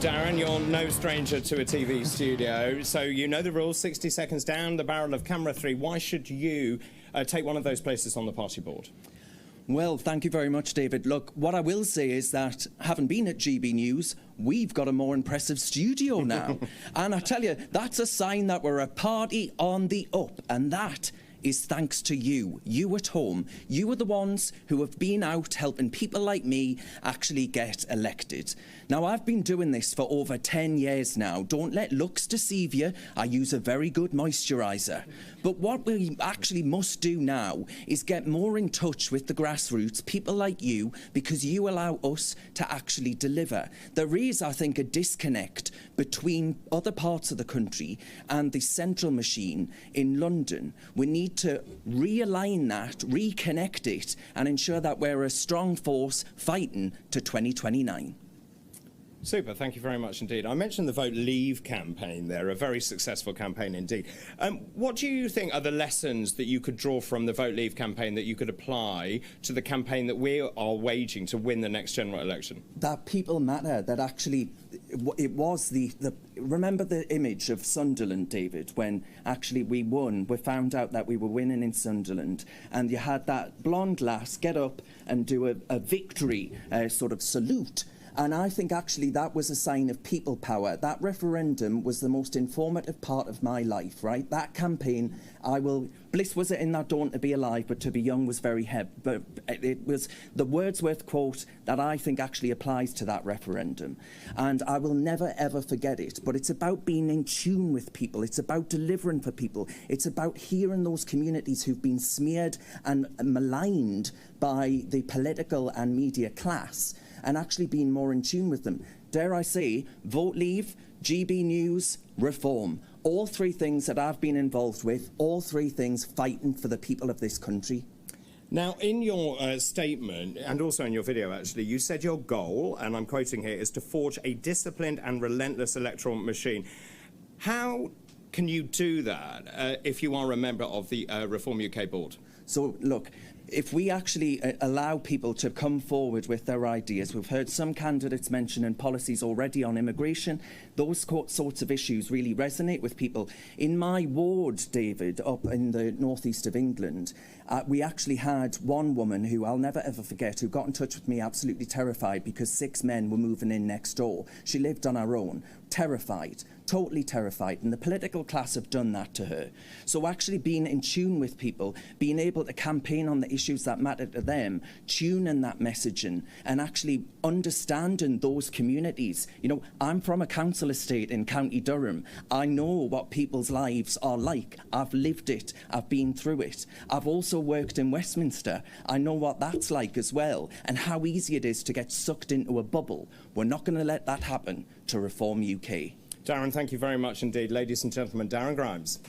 Darren, you're no stranger to a TV studio, so you know the rules. 60 seconds down the barrel of camera 3. Why should you take one of those places on the party board? Well, thank you very much, David. Look, what I will say is that, having been at GB News, we've got a more impressive studio now. And I tell you, that's a sign that we're a party on the up, and that is thanks to you at home. You are the ones who have been out helping people like me actually get elected. Now, I've been doing this for over 10 years now. Don't let looks deceive you. I use a very good moisturiser. But what we actually must do now is get more in touch with the grassroots, people like you, because you allow us to actually deliver. There is, I think, a disconnect between other parts of the country and the central machine in London. We need to realign that, reconnect it, and ensure that we're a strong force fighting to 2029. Super, thank you very much indeed. I mentioned the Vote Leave campaign there, a very successful campaign indeed. What do you think are the lessons that you could draw from the Vote Leave campaign that you could apply to the campaign that we are waging to win the next general election? That people matter, that actually it was remember the image of Sunderland, David, when actually we won. We found out that we were winning in Sunderland, and you had that blonde lass get up and do a victory sort of salute. And I think actually that was a sign of people power. That referendum was the most informative part of my life, right? That campaign, bliss was it in that dawn to be alive, but to be young was very heavy. But it was the Wordsworth quote that I think actually applies to that referendum. And I will never, ever forget it. But it's about being in tune with people. It's about delivering for people. It's about hearing those communities who've been smeared and maligned by the political and media class, and actually being more in tune with them. Dare I say, Vote Leave, GB News, Reform. All three things that I've been involved with, all three things fighting for the people of this country. Now, in your statement, and also in your video, actually, you said your goal, and I'm quoting here, is to forge a disciplined and relentless electoral machine. How can you do that if you are a member of the Reform UK board? So, look, if we actually allow people to come forward with their ideas, we've heard some candidates mentioning policies already on immigration. Those sorts of issues really resonate with people. In my ward, David, up in the northeast of England, we actually had one woman who I'll never ever forget, who got in touch with me absolutely terrified because 6 men were moving in next door. She lived on her own, terrified. Totally terrified, and the political class have done that to her. So actually being in tune with people, being able to campaign on the issues that matter to them, tuning that messaging, and actually understanding those communities. You know, I'm from a council estate in County Durham. I know what people's lives are like. I've lived it. I've been through it. I've also worked in Westminster. I know what that's like as well, and how easy it is to get sucked into a bubble. We're not going to let that happen to Reform UK. Darren, thank you very much indeed. Ladies and gentlemen, Darren Grimes.